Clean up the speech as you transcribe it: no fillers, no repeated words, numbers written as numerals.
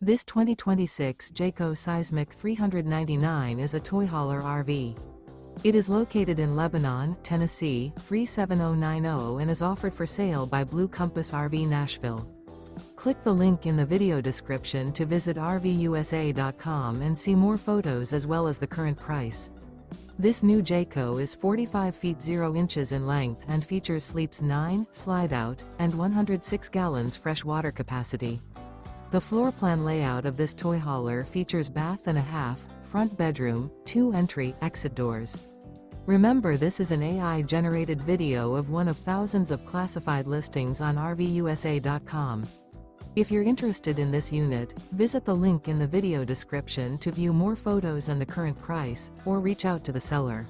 This 2026 Jayco Seismic 399 is a toy hauler RV. It is located in Lebanon, Tennessee, 37090 and is offered for sale by Blue Compass RV Nashville. Click the link in the video description to visit RVUSA.com and see more photos as well as the current price. This new Jayco is 45 feet 0 inches in length and features sleeps 9, slide-out, and 106 gallons fresh water capacity. The floor plan layout of this toy hauler features bath and a half, front bedroom, 2 entry/exit doors. Remember, this is an AI-generated video of one of thousands of classified listings on RVUSA.com. If you're interested in this unit, visit the link in the video description to view more photos and the current price, or reach out to the seller.